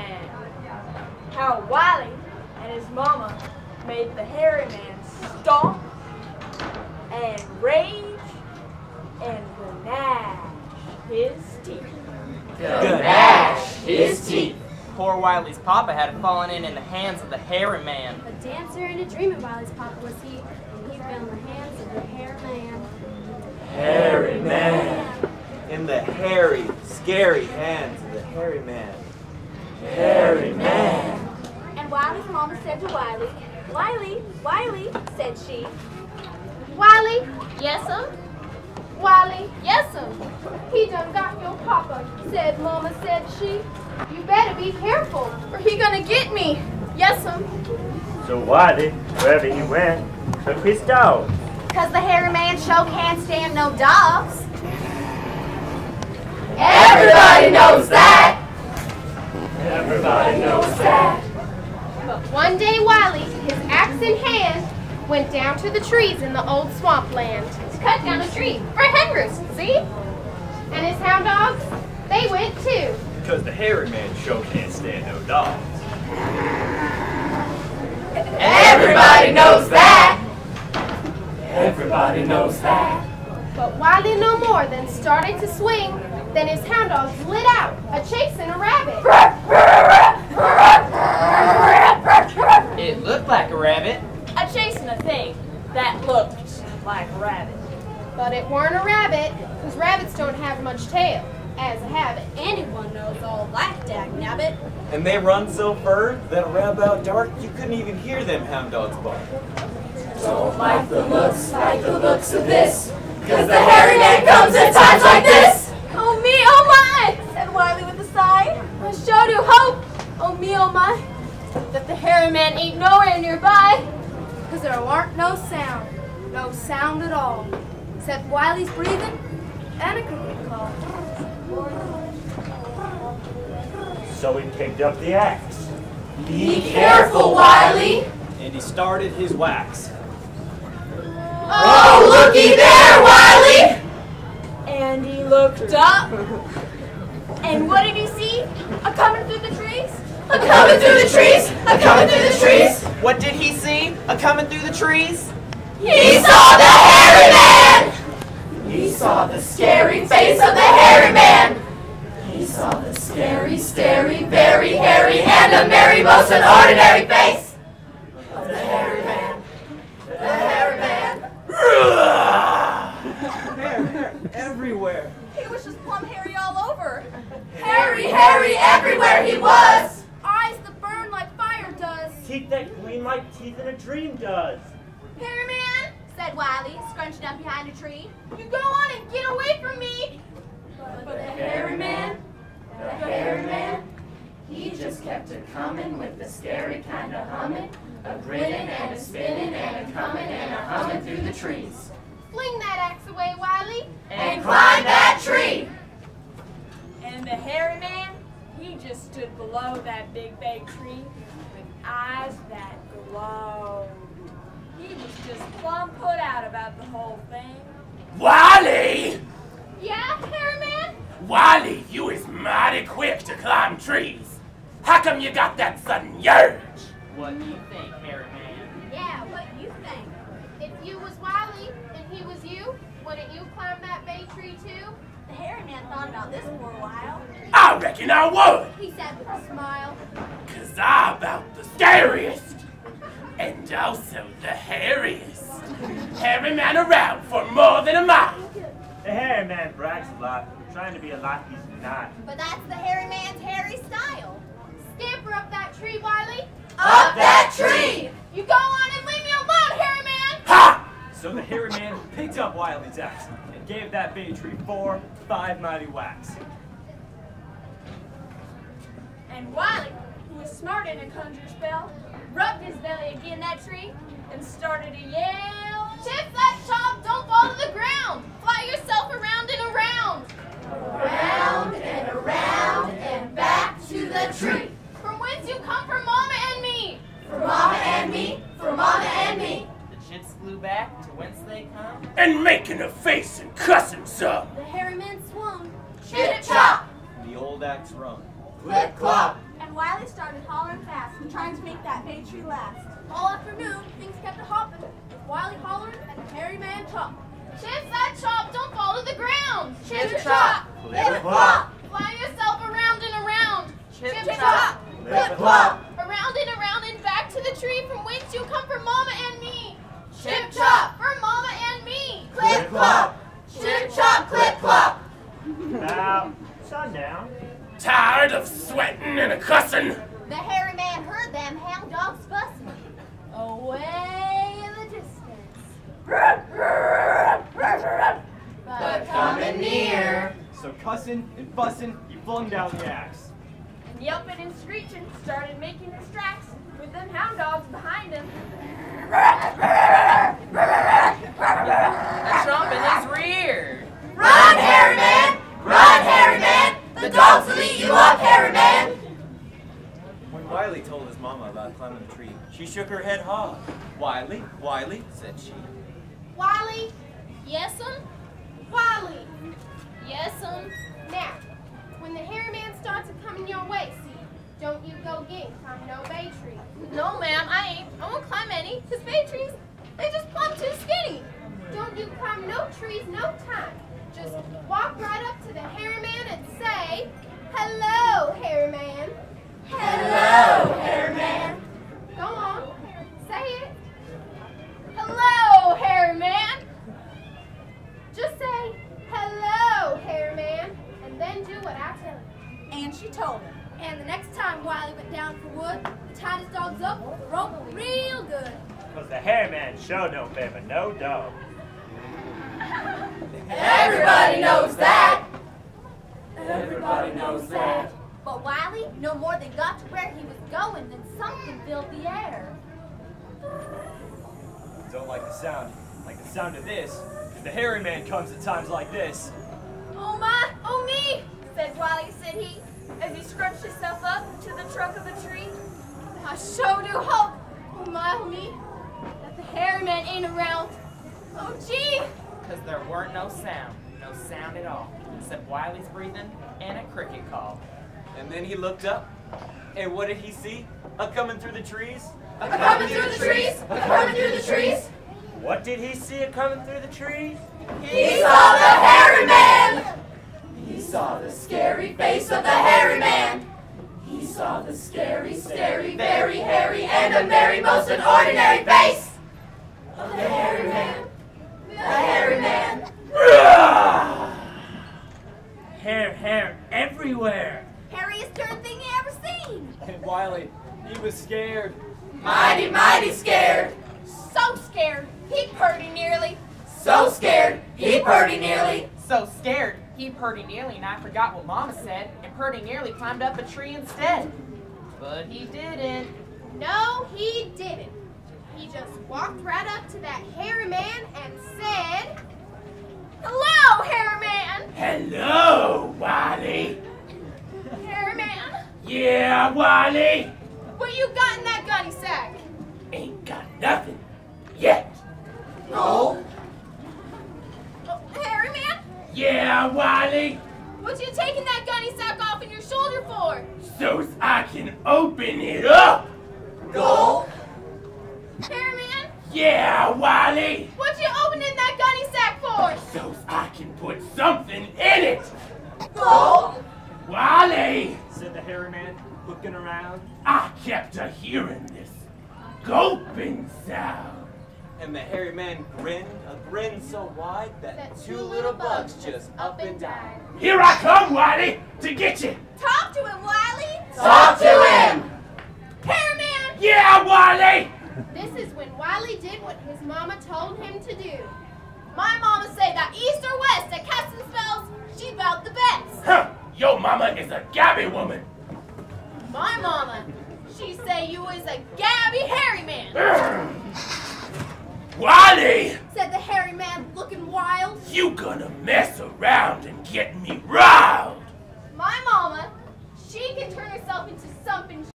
Man. How Wiley and his mama made the hairy man stomp and rage and gnash his teeth. Gnash his teeth. Poor Wiley's papa had fallen in the hands of the hairy man. A dancer and a dreamer Wiley's papa was he, and he fell in the hands of the hairy man. Hairy man. In the hairy, scary hands of the hairy man. Hairy man. And Wiley's mama said to Wiley, Wiley, Wiley, said she. Wiley, yes'm. Wiley, yes'm. He done got your papa, said mama, said she. You better be careful, or he gonna get me. Yes'm. So Wiley, wherever he went, took his dogs. 'Cause the hairy man sure can't stand no dogs. Everybody knows that. Everybody knows that. But one day Wiley, his axe in hand, went down to the trees in the old swampland. To cut down a tree for hen roost, see? And his hound dogs, they went too. Because the hairy man sure can't stand no dogs. Everybody knows that. Everybody knows that. But Wiley no more than started to swing, then his hound dogs lit out, a-chasing a rabbit. It looked like a rabbit. A chasing a thing that looked like a rabbit. But it weren't a rabbit, because rabbits don't have much tail, as a habit. Anyone knows all that, dagnabbit. And they run so fur that around about dark you couldn't even hear them hound dogs bark. Don't like the looks of this, 'cause the hairy man comes at times like this. Oh me, oh my, said Wiley with a sigh. I sure do hope, oh me, oh my, that the hairy man ain't nowhere nearby. 'Cause there weren't no sound at all, except Wiley's breathing and a cricket call. So he picked up the axe. Be careful, Wiley. And he started his wax. Oh, looky there, Wiley. And he looked up. And what did he see? A-coming through the trees? A-coming through the trees. A-coming through the trees. What did he see? A-coming through the trees? He saw the hairy man. He saw the scary face of the hairy man. He saw the scary, very hairy, and a merry, most unordinary face of the hairy man. The hairy man. Hair everywhere. He was just plumb hairy all over. Hairy everywhere he was. Eyes that burn like fire does. Teeth that gleam like teeth in a dream does. Hairy man, said Wiley, scrunching up behind a tree. You go on and get away from me. But the hairy man, he just kept a-comin' with the scary kind of hummin', a grinnin' and a spinnin' and a comin' and a hummin' through the trees. Fling that axe away, Wiley. And climb that tree! And the hairy man, he just stood below that big bay tree with eyes that glowed. He was just plumb put out about the whole thing. Wiley! Yeah, hairy man? Wiley, you is mighty quick to climb trees. How come you got that sudden urge? What do you think, hairy man? Yeah, what you think? If you was Wiley and he was you, wouldn't you climb that bay tree too? The hairy man thought about this for a while. I reckon I would, He said with a smile. 'cause I about the scariest. And also the hairiest. Hairy man around for more than a mile. The hairy man brags a lot, trying to be a lot he's not. But that's the hairy man's hairy style. Scamper up that tree, Wiley. Up that tree! You go on and leave me alone, hairy man. Ha! So the hairy man picked up Wiley's axe and gave that bay tree 4 5 mighty whacks. And Wiley, who was smart in a conjure spell, rubbed his belly again that tree and started to yell, Tip that chop, don't fall to the ground. Fly yourself around and around. Around and back to the tree. From whence you come for Mama and me. For Mama and me, for Mama and me. The chits flew back to whence they come. And making a face and cussing some. The hairy man swung. Chip chop. The old axe rung. Clip clop. And Wiley Wiley started hollering fast, trying to make that bay tree last. All afternoon, things kept a-hopping, with Wiley hollering and the hairy man chopping. Chip that chop, don't fall to the ground. Chip chop, Flip flop. Fly yourself around and around. Chip chop, Flip flop. Around and back to the tree from whence you come for Mama and me. Chip chop, For Mama and me. clip clop, chip chop, clip clop. About sundown. Tired of sweating and a-cussing? The hairy man heard them hound dogs fussing. Away in the distance. But coming near. So cussing and fussing, he flung down the axe. And yelping and screeching started making his tracks with them hound dogs behind him. Trump in his rear. Run, hairy man! Run, hairy man! The dogs will eat you up, hairy man! When Wiley told his mama about climbing the tree, she shook her head hard. Wiley, Wiley, said she. Wiley. Yes'm. Wiley. Yes'm. Now, when the hairy man starts coming your way, see, don't you go get climb no bay tree. No, ma'am, I ain't. I won't climb any. Cause bay trees, they just plumb too skinny. Don't you climb no trees no time. Just walk right up to the hairy man and say, "Hello, hairy man." Hello, hairy man. Go on, say it. Hello, hairy man. Just say, "Hello, hairy man," and then do what I tell you. And she told him. And the next time Wiley went down for wood, he tied his dogs up with a rope real good. Cause the hairy man sure don't favor no dog. Everybody knows that. Everybody knows that. But Wiley no more than got to where he was going than something filled the air. Don't like the sound of this. The hairy man comes at times like this. Oh my, oh me, said Wiley, said he, as he scrunched himself up to the trunk of a tree. I sure do hope, oh my, oh me, that the hairy man ain't around. Oh gee! Because there weren't no sound at all, except Wiley's breathing and a cricket call. And then he looked up, and what did he see? A-coming through the trees? A-coming through the trees, a-coming through the trees. What did he see a-coming through the trees? He saw the hairy man. He saw the scary face of the hairy man. He saw the scary, very hairy, and a merry, most an ordinary face of the hairy man. The hairy man. Hair everywhere. Hairiest darn thing you ever seen. And Wiley, he was scared. Mighty, mighty scared. So scared, he purty nearly. So scared, he purty nearly. So scared, he purty nearly, and I forgot what Mama said, and purty nearly climbed up a tree instead. But he didn't. No, he didn't. He just walked right up to that hairy man and said, "Hello, hairy man." Hello, Wiley. Hairy man, Yeah, Wiley. what you got in that gunny sack? Ain't got nothing yet. No. Oh, hairy man, Yeah, Wiley. what you taking that gunny sack off in your shoulder for? So's I can open it up. No. Hairy man, Yeah, Wiley. what you opening that gunny sack for? So's I can put something in it. No. Wiley, Said the hairy man, looking around. I kept a hearing this gulping sound. And the hairy man grinned, a grin so wide that two little bugs just up and died. Here I come, Wiley, to get you. Talk to him, Wiley. Talk to him. Hairy man. Yeah, Wiley. This is when Wiley did what his mama told him to do. My mama say that east or west at casting spells, she bout the best. Huh, your mama is a gabby woman. My mama, she say you is a gabby hairy man. Wiley, Said the hairy man looking wild. you gonna mess around and get me riled.